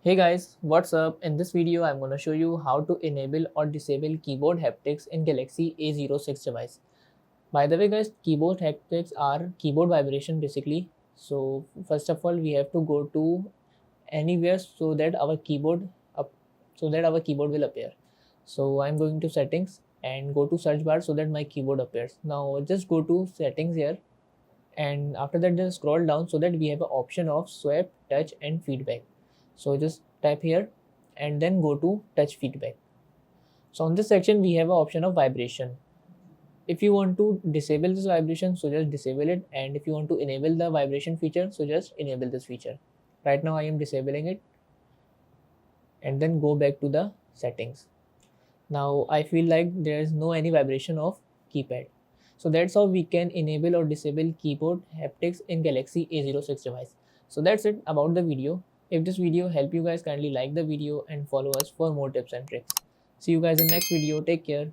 Hey guys, what's up? In this video, I'm gonna show you how to enable or disable keyboard haptics in Galaxy A06 device. By the way guys, keyboard haptics are keyboard vibration basically. So first of all, we have to go to anywhere so that our keyboard will appear. So I'm going to settings and go to search bar so that my keyboard appears. Now just go to settings here, and after that just scroll down so that we have an option of swap, touch and feedback. So just tap here and then go to touch feedback. So on this section we have an option of vibration. If you want to disable this vibration, so just disable it, and if you want to enable the vibration feature, so just enable this feature. Right now I am disabling it, and then go back to the settings. Now I feel like there is no any vibration of keypad. So that's how we can enable or disable keyboard haptics in Galaxy A06 device. So that's it about the video. If this video helped you guys, kindly like the video and follow us for more tips and tricks. See you guys in next video. Take care.